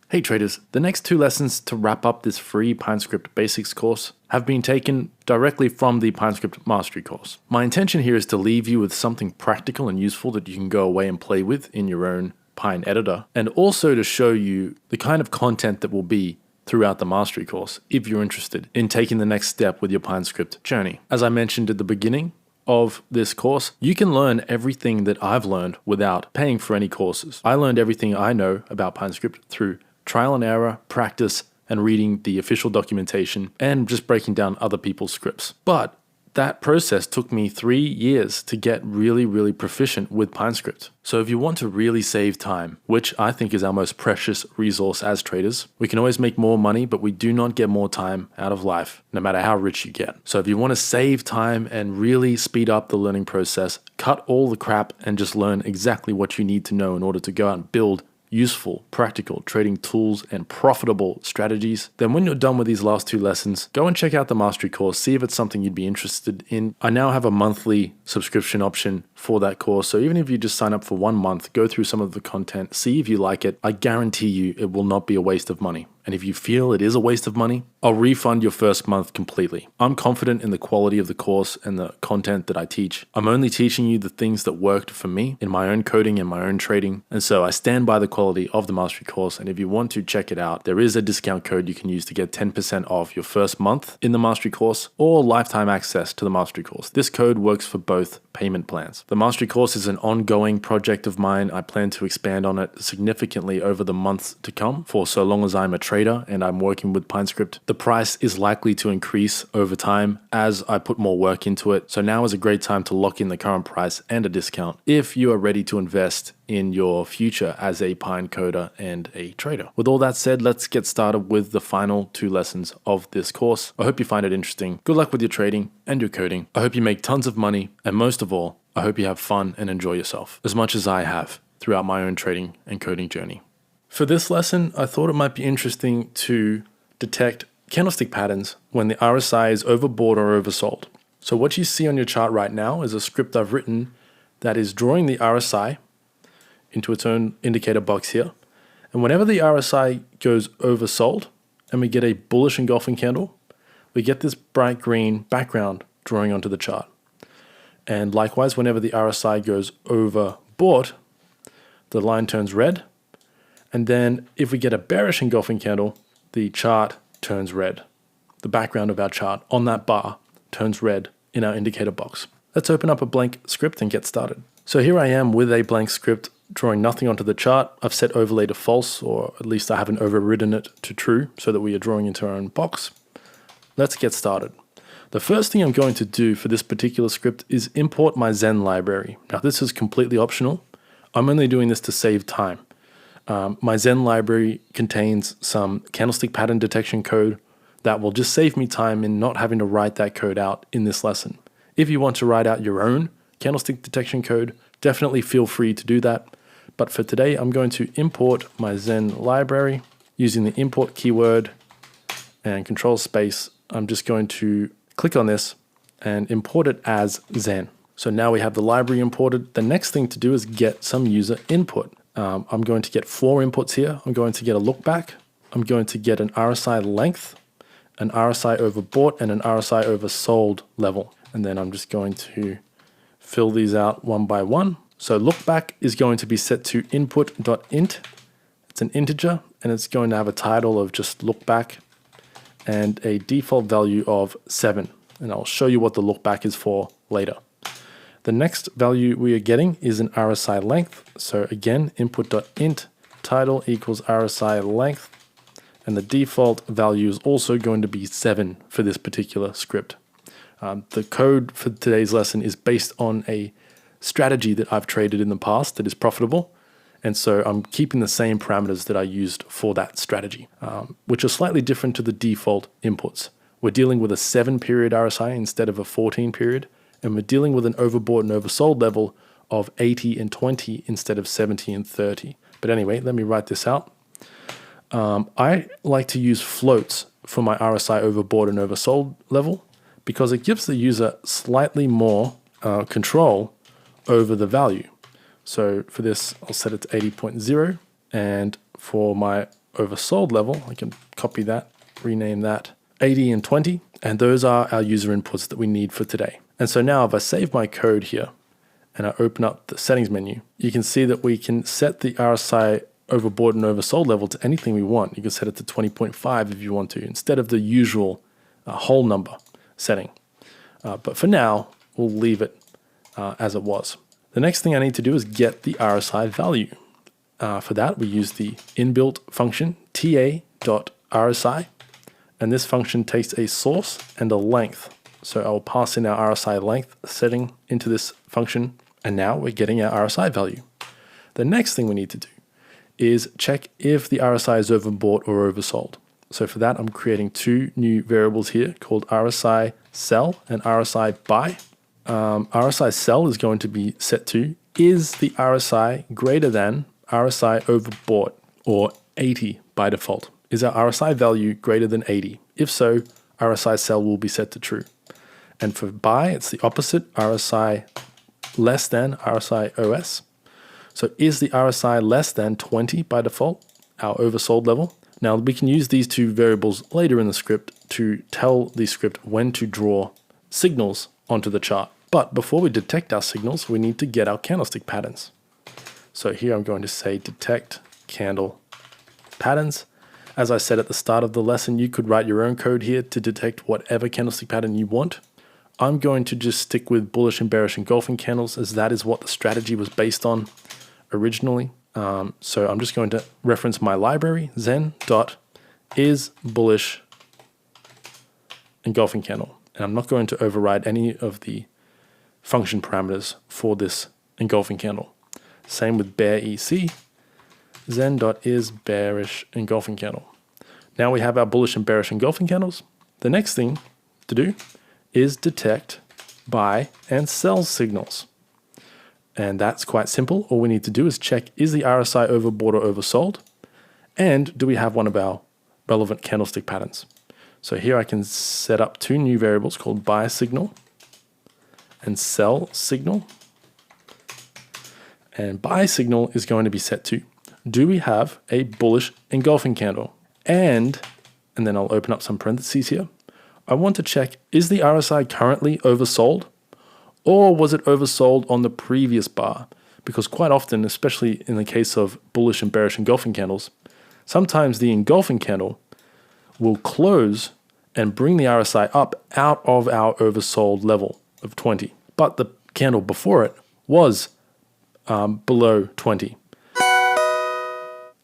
Hey traders, the next 2 lessons to wrap up this free PineScript Basics course have been taken directly from the PineScript Mastery course. My intention here is to leave you with something practical and useful that you can go away and play with in your own Pine editor, and also to show you the kind of content that will be throughout the Mastery course if you're interested in taking the next step with your PineScript journey. As I mentioned at the beginning of this course, you can learn everything that I've learned without paying for any courses. I learned everything I know about PineScript through trial and error, practice, and reading the official documentation, and just breaking down other people's scripts. But that process took me 3 years to get really proficient with PineScript. So if you want to really save time, which I think is our most precious resource as traders, we can always make more money, but we do not get more time out of life, no matter how rich you get. So if you want to save time and really speed up the learning process, cut all the crap and just learn exactly what you need to know in order to go out and build useful, practical trading tools and profitable strategies, then when you're done with these last 2 lessons, go and check out the Mastery course, see if it's something you'd be interested in. I now have a monthly subscription option for that course, so even if you just sign up for 1 month, go through some of the content, see if you like it, I guarantee you it will not be a waste of money. And if you feel it is a waste of money, I'll refund your first month completely. I'm confident in the quality of the course and the content that I teach. I'm only teaching you the things that worked for me in my own coding and my own trading. And so I stand by the quality of the Mastery course. And if you want to check it out, there is a discount code you can use to get 10% off your first month in the Mastery course or lifetime access to the Mastery course. This code works for both payment plans. The Mastery course is an ongoing project of mine. I plan to expand on it significantly over the months to come for so long as I'm a trader and I'm working with PineScript. The price is likely to increase over time as I put more work into it. So now is a great time to lock in the current price and a discount if you are ready to invest in your future as a Pine coder and a trader. With all that said, let's get started with the final 2 lessons of this course. I hope you find it interesting. Good luck with your trading and your coding. I hope you make tons of money, and most of all, I hope you have fun and enjoy yourself as much as I have throughout my own trading and coding journey. For this lesson, I thought it might be interesting to detect candlestick patterns when the RSI is overbought or oversold. So what you see on your chart right now is a script I've written that is drawing the RSI into its own indicator box here. And whenever the RSI goes oversold and we get a bullish engulfing candle, we get this bright green background drawing onto the chart. And likewise, whenever the RSI goes overbought, the line turns red. And then if we get a bearish engulfing candle, the chart turns red. The background of our chart on that bar turns red in our indicator box. Let's open up a blank script and get started. So here I am with a blank script drawing nothing onto the chart. I've set overlay to false, or at least I haven't overridden it to true so that we are drawing into our own box. Let's get started. The first thing I'm going to do for this particular script is import my Zen library. Now this is completely optional. I'm only doing this to save time. My Zen library contains some candlestick pattern detection code that will just save me time in not having to write that code out in this lesson. If you want to write out your own candlestick detection code, definitely feel free to do that. But for today, I'm going to import my Zen library using the import keyword and control space. I'm just going to click on this and import it as Zen. So now we have the library imported. The next thing to do is get some user input. I'm going to get 4 inputs here. I'm going to get a look back. I'm going to get an RSI length, an RSI overbought, and an RSI oversold level. And then I'm just going to fill these out one by one. So look back is going to be set to input.int. It's an integer, and it's going to have a title of just look back and a default value of 7. And I'll show you what the look back is for later. The next value we are getting is an RSI length. So again, input.int title equals RSI length. And the default value is also going to be 7 for this particular script. The code for today's lesson is based on a strategy that I've traded in the past that is profitable. And so I'm keeping the same parameters that I used for that strategy, which are slightly different to the default inputs. We're dealing with a 7-period RSI instead of a 14-period. And we're dealing with an overbought and oversold level of 80 and 20 instead of 70 and 30. But anyway, let me write this out. I like to use floats for my RSI overbought and oversold level because it gives the user slightly more control over the value. So for this, I'll set it to 80.0. And for my oversold level, I can copy that, rename that 80 and 20, and those are our user inputs that we need for today. And so now if I save my code here and I open up the settings menu, you can see that we can set the RSI overbought and oversold level to anything we want. You can set it to 20.5 if you want to, instead of the usual whole number setting. But for now, we'll leave it as it was. The next thing I need to do is get the RSI value. For that, we use the inbuilt function ta.rsi, and this function takes a source and a length. So I will pass in our RSI length setting into this function, and now we're getting our RSI value. The next thing we need to do is check if the RSI is overbought or oversold. So for that, I'm creating two new variables here called RSI sell and RSI buy. RSI sell is going to be set to, is the RSI greater than RSI overbought, or 80 by default? Is our RSI value greater than 80? If so, RSI sell will be set to true. And for buy, it's the opposite, RSI less than RSI OS. So is the RSI less than 20 by default, our oversold level? Now we can use these two variables later in the script to tell the script when to draw signals onto the chart. But before we detect our signals, we need to get our candlestick patterns. So here I'm going to say detect candle patterns. As I said at the start of the lesson, you could write your own code here to detect whatever candlestick pattern you want. I'm going to just stick with bullish and bearish engulfing candles, as that is what the strategy was based on originally. So I'm just going to reference my library, zen.isBullish engulfing candle. And I'm not going to override any of the function parameters for this engulfing candle. Same with bear EC, zen.isBearish engulfing candle. Now we have our bullish and bearish engulfing candles. The next thing to do is detect buy and sell signals. And that's quite simple. All we need to do is check, is the RSI overbought or oversold? And do we have one of our relevant candlestick patterns? So here I can set up two new variables called buy signal and sell signal. And buy signal is going to be set to, do we have a bullish engulfing candle? And then I'll open up some parentheses here. I want to check, is the RSI currently oversold? Or was it oversold on the previous bar? Because quite often, especially in the case of bullish and bearish engulfing candles, sometimes the engulfing candle will close and bring the RSI up out of our oversold level of 20. But the candle before it was below 20.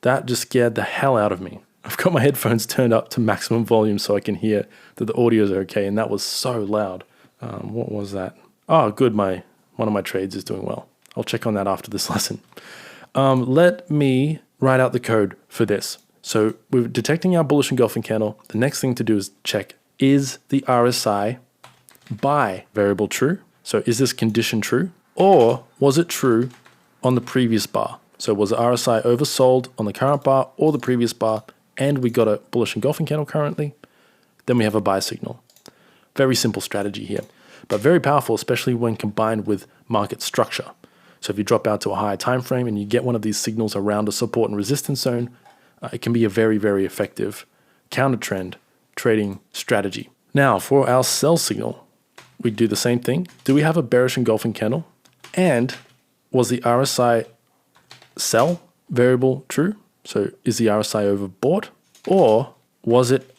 That just scared the hell out of me. I've got my headphones turned up to maximum volume so I can hear that the audio is okay, and that was so loud. What was that? Oh, good, one of my trades is doing well. I'll check on that after this lesson. Let me write out the code for this. So we're detecting our bullish engulfing candle. The next thing to do is check, is the RSI buy variable true? So is this condition true? Or was it true on the previous bar? So was the RSI oversold on the current bar or the previous bar? And we got a bullish engulfing candle currently. Then we have a buy signal. Very simple strategy here, but very powerful, especially when combined with market structure. So if you drop out to a higher time frame and you get one of these signals around a support and resistance zone, it can be a very, very effective counter trend trading strategy. Now for our sell signal, we do the same thing. Do we have a bearish engulfing candle? And was the RSI sell variable true? So is the RSI overbought, or was it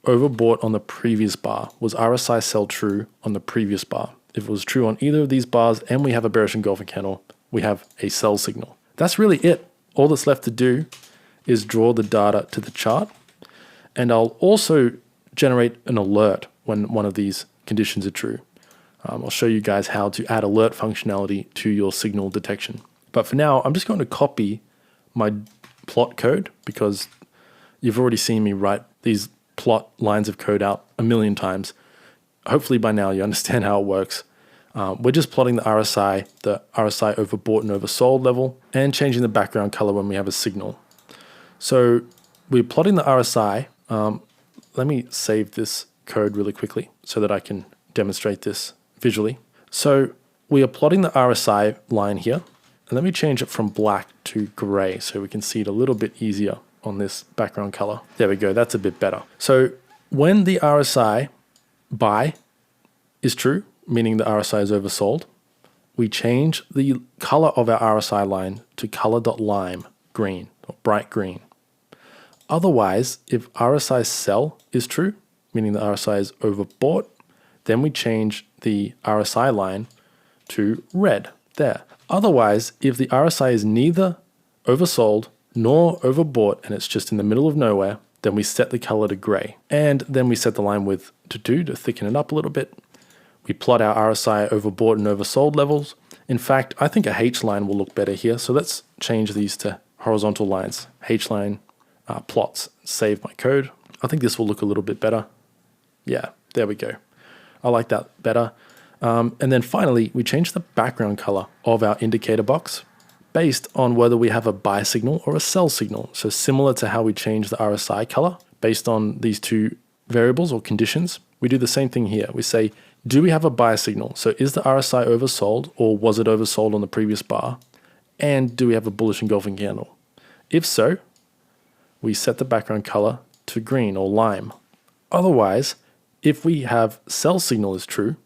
overbought on the previous bar? Was RSI sell true on the previous bar? If it was true on either of these bars and we have a bearish engulfing candle, we have a sell signal. That's really it. All that's left to do is draw the data to the chart, and I'll also generate an alert when one of these conditions are true. I'll show you guys how to add alert functionality to your signal detection. But for now, I'm just going to copy my plot code because you've already seen me write these plot lines of code out a million times. Hopefully by now you understand how it works. We're just plotting the RSI overbought and oversold level, and changing the background color when we have a signal. So we're plotting the RSI. Let me save this code really quickly so that I can demonstrate this visually. So we are plotting the RSI line here. And let me change it from black to gray so we can see it a little bit easier. on this background color. There we go, that's a bit better. So when the RSI buy is true, meaning the RSI is oversold, we change the color of our RSI line to color.lime green or bright green. Otherwise, if RSI sell is true, meaning the RSI is overbought, then we change the RSI line to red there. Otherwise, if the RSI is neither oversold nor overbought and it's just in the middle of nowhere, then we set the color to gray. And then we set the line width to 2 to thicken it up a little bit. We plot our RSI overbought and oversold levels. In fact, I think a H line will look better here. So let's change these to horizontal lines. H line plots, save my code. I think this will look a little bit better. Yeah, there we go. I like that better. And then finally, we change the background color of our indicator box based on whether we have a buy signal or a sell signal. So similar to how we change the RSI color based on these two variables or conditions, we do the same thing here. We say, do we have a buy signal? So is the RSI oversold or was it oversold on the previous bar? And do we have a bullish engulfing candle? If so, we set the background color to green or lime. Otherwise, if we have sell signal is true,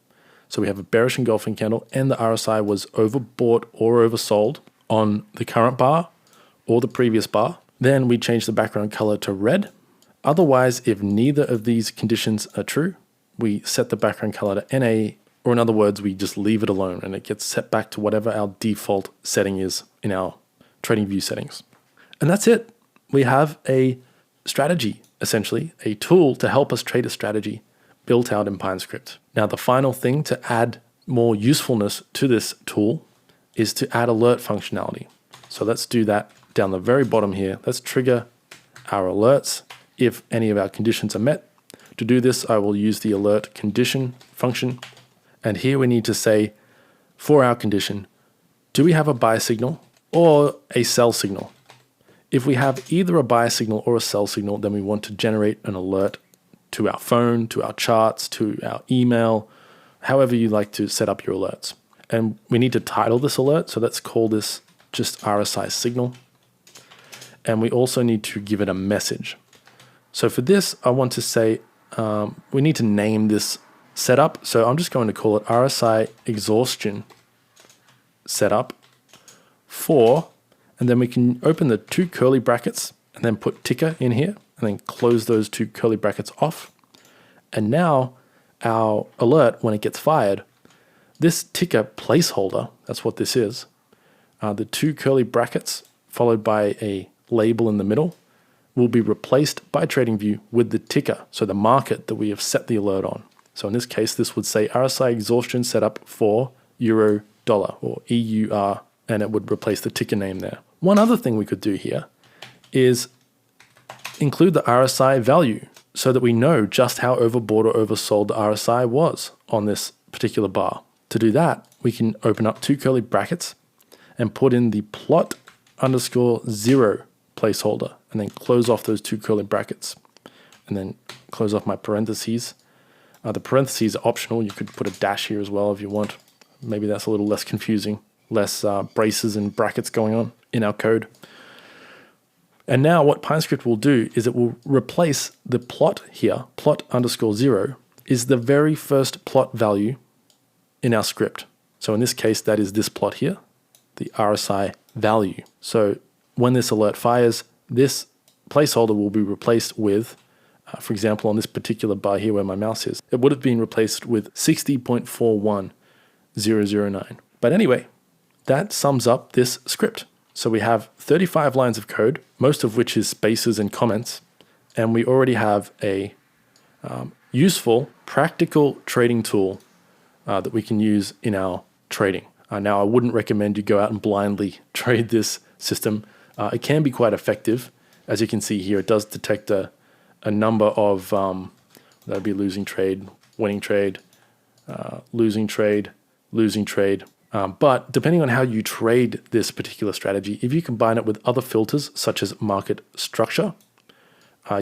so we have a bearish engulfing candle and the RSI was overbought or oversold on the current bar or the previous bar, then we change the background color to red. Otherwise, if neither of these conditions are true, we set the background color to NA, or in other words, we just leave it alone and it gets set back to whatever our default setting is in our TradingView settings. And that's it. We have a strategy, essentially, a tool to help us trade a strategy built out in PineScript. Now, the final thing to add more usefulness to this tool is to add alert functionality. So let's do that down the very bottom here. Let's trigger our alerts if any of our conditions are met. To do this, I will use the alert condition function. And here we need to say, for our condition, do we have a buy signal or a sell signal? If we have either a buy signal or a sell signal, then we want to generate an alert to our phone, to our charts, to our email, however you like to set up your alerts. And we need to title this alert. So let's call this just RSI signal. And we also need to give it a message. So for this, I want to say, we need to name this setup. So I'm just going to call it RSI exhaustion setup for, and then we can open the two curly brackets and then put ticker in here and then close those two curly brackets off. And now our alert, when it gets fired, this ticker placeholder, that's what this is, the two curly brackets followed by a label in the middle will be replaced by TradingView with the ticker, so the market that we have set the alert on. So in this case, this would say RSI exhaustion setup for euro dollar or EUR, and it would replace the ticker name there. One other thing we could do here is include the RSI value so that we know just how overbought or oversold the RSI was on this particular bar. To do that, we can open up two curly brackets and put in the plot _0 placeholder and then close off those two curly brackets and then close off my parentheses. The parentheses are optional. You could put a dash here as well if you want. Maybe that's a little less confusing, less braces and brackets going on in our code. And now what PineScript will do is it will replace the plot here, plot _0 is the very first plot value in our script. So in this case, that is this plot here, the RSI value. So when this alert fires, this placeholder will be replaced with, for example, on this particular bar here where my mouse is, it would have been replaced with 60.41009. But anyway, that sums up this script. So we have 35 lines of code, most of which is spaces and comments, and we already have a useful, practical trading tool that we can use in our trading. Now, I wouldn't recommend you go out and blindly trade this system. It can be quite effective. As you can see here, it does detect a number of, that'd be losing trade, winning trade, losing trade, losing trade. But depending on how you trade this particular strategy, if you combine it with other filters such as market structure,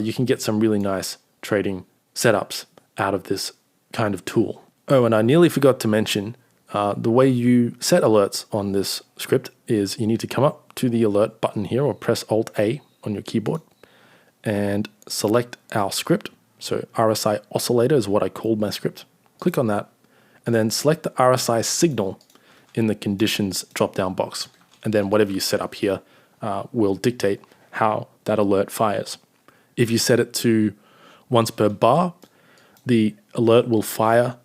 you can get some really nice trading setups out of this kind of tool. Oh, and I nearly forgot to mention, the way you set alerts on this script is you need to come up to the alert button here or press Alt-A on your keyboard. and select our script. So RSI oscillator is what I called my script. Click on that and then select the RSI signal in the conditions drop-down box. And then whatever you set up here will dictate how that alert fires. If you set it to once per bar, the alert will fire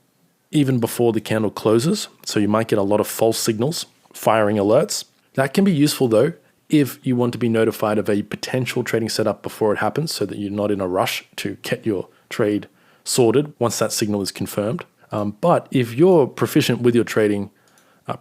even before the candle closes. So you might get a lot of false signals firing alerts. That can be useful though if you want to be notified of a potential trading setup before it happens, so that you're not in a rush to get your trade sorted once that signal is confirmed. But if you're proficient with your trading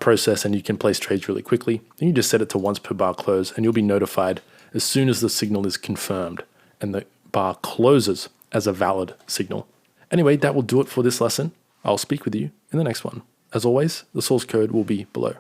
process and you can place trades really quickly, then you just set it to once per bar close and you'll be notified as soon as the signal is confirmed and the bar closes as a valid signal. Anyway, that will do it for this lesson. I'll speak with you in the next one. As always, the source code will be below.